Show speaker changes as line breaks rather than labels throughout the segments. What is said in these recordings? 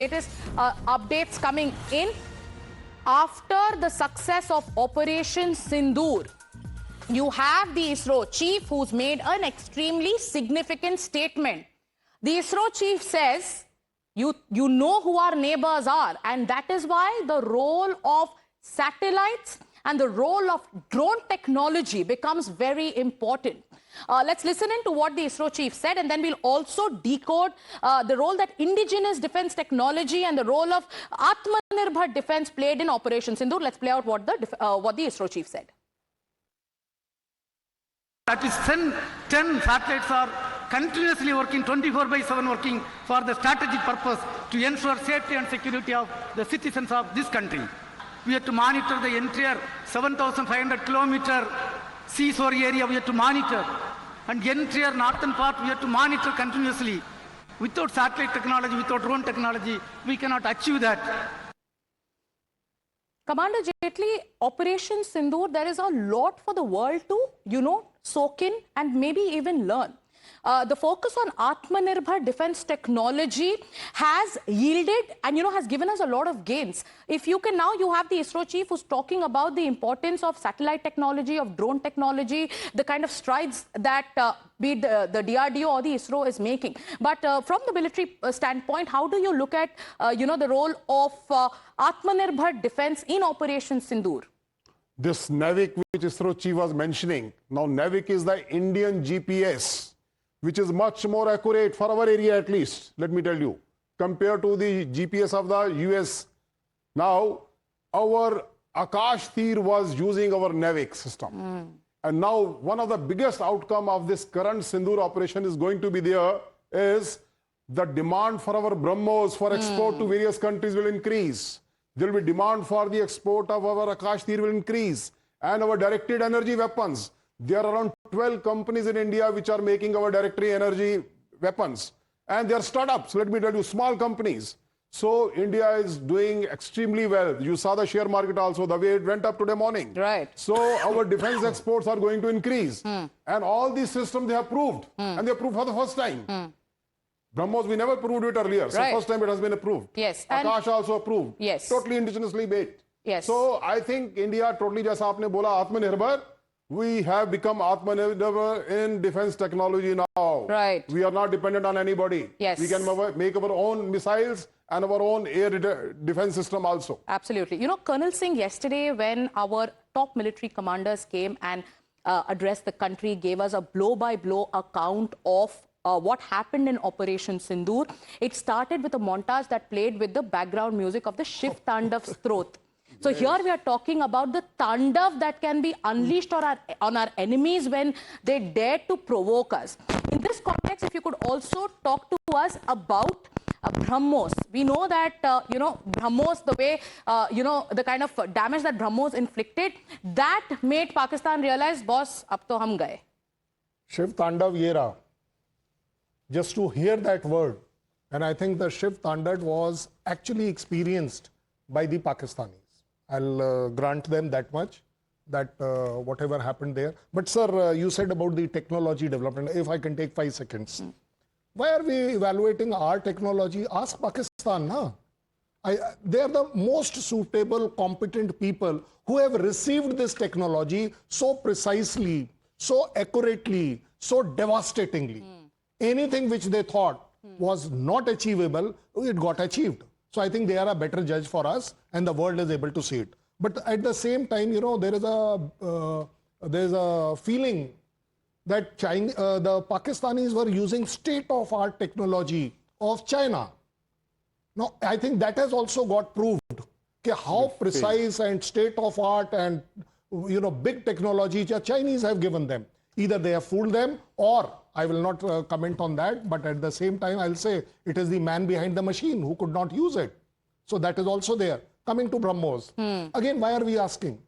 It is updates coming in after the success of Operation Sindoor. You have the ISRO chief who's made an extremely significant statement. The ISRO chief says, you know who our neighbors are, and that is why the role of satellites and the role of drone technology becomes very important. Let's listen in to what the ISRO chief said, and then we'll also decode the role that indigenous defense technology and the role of Atmanirbhar defense played in Operation Sindoor. Let's play out what the ISRO chief said.
That is 10 satellites are continuously working, 24/7 working for the strategic purpose to ensure safety and security of the citizens of this country. We have to monitor the entire 7,500 kilometer seashore area. We have to monitor, and the entire northern part we have to monitor continuously. Without satellite technology, without drone technology, we cannot achieve that.
Commander Jetli, Operation Sindoor, there is a lot for the world to, soak in and maybe even learn. The focus on Atmanirbhar defense technology has yielded and, has given us a lot of gains. If you can now, you have the ISRO chief who's talking about the importance of satellite technology, of drone technology, the kind of strides that be it the DRDO or the ISRO is making. But from the military standpoint, how do you look at, the role of Atmanirbhar defense in Operation Sindoor?
This NAVIC, which ISRO chief was mentioning, now NAVIC is the Indian GPS, which is much more accurate for our area at least, let me tell you, compared to the GPS of the US. Now, our Akash Tir was using our NAVIC system. And now, one of the biggest outcome of this current Sindoor operation is going to be there is the demand for our BrahMos for export to various countries will increase. There will be demand for the export of our Akash Tir will increase. And our directed energy weapons. There are around 12 companies in India which are making our directed energy weapons. And they are startups, let me tell you, small companies. So India is doing extremely well. You saw the share market also, the way it went up today morning.
Right.
So our defense exports are going to increase. And all these systems they have proved. And they have proved for the first time. BrahMos, we never proved it earlier. So first time it has been approved.
Yes.
Akash also approved.
Yes.
Totally indigenously made.
Yes.
So I think India totally, jaisa aapne bola, Atmanirbhar, we have become Atmanirbhar in defense technology now.
Right.
We are not dependent on anybody.
Yes.
We can make our own missiles and our own air defense system also.
Absolutely. Colonel Singh, yesterday when our top military commanders came and addressed the country, gave us a blow-by-blow account of what happened in Operation Sindoor. It started with a montage that played with the background music of the Shiv Tandav's throat. So here we are talking about the Tandav that can be unleashed on our enemies when they dare to provoke us. In this context, if you could also talk to us about BrahMos. We know that, BrahMos, the way, the kind of damage that BrahMos inflicted, that made Pakistan realize, boss, ab to hum gaye.
Shiv Tandav Yera. Just to hear that word, and I think the Shiv Tandav was actually experienced by the Pakistanis. I'll grant them that much, that whatever happened there. But sir, you said about the technology development, if I can take 5 seconds. Why are we evaluating our technology? Ask Pakistan, na? They are the most suitable, competent people who have received this technology so precisely, so accurately, so devastatingly. Anything which they thought was not achievable, it got achieved. So I think they are a better judge for us, and the world is able to see it. But at the same time, there is a feeling that the Pakistanis were using state-of-art technology of China. Now, I think that has also got proved how precise and state-of-art and big technology the Chinese have given them. Either they have fooled them, or I will not comment on that, but at the same time, I'll say it is the man behind the machine who could not use it. So that is also there. Coming to BrahMos. Again, why are we asking?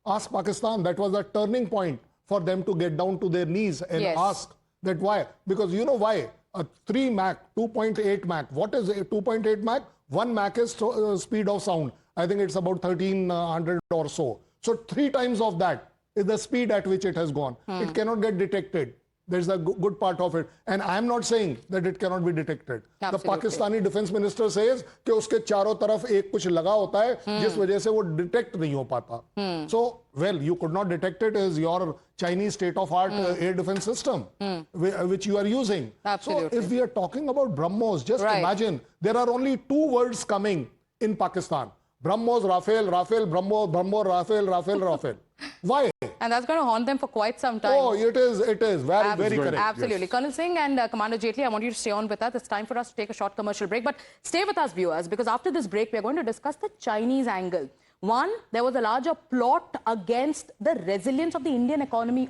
Ask Pakistan. That was a turning point for them to get down to their knees and ask that why. Because you know why? A 3 Mach, 2.8 Mach. What is a 2.8 Mach? 1 Mach is speed of sound. I think it's about 1300 or so. So 3 times of that is the speed at which it has gone. It cannot get detected. There's a good part of it. And I'm not saying that it cannot be detected.
Absolutely.
The Pakistani defense minister says कि उसके चारों तरफ एक कुछ लगा होता है जिस वजह से वो detect नहीं हो पाता. So, well, you could not detect it as your Chinese state-of-art air defense system, which you are using.
Absolutely.
So, if we are talking about BrahMos, just imagine there are only 2 words coming in Pakistan. BrahMos, Rafale, Rafale, BrahMos, BrahMos, Rafale, Rafale, Rafale. Why?
And that's going to haunt them for quite some time.
Oh, it is very, very correct.
Absolutely.
Yes.
Colonel Singh and Commander Jaitley, I want you to stay on with us. It's time for us to take a short commercial break. But stay with us, viewers, because after this break, we're going to discuss the Chinese angle. One, there was a larger plot against the resilience of the Indian economy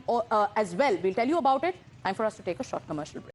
as well. We'll tell you about it. Time for us to take a short commercial break.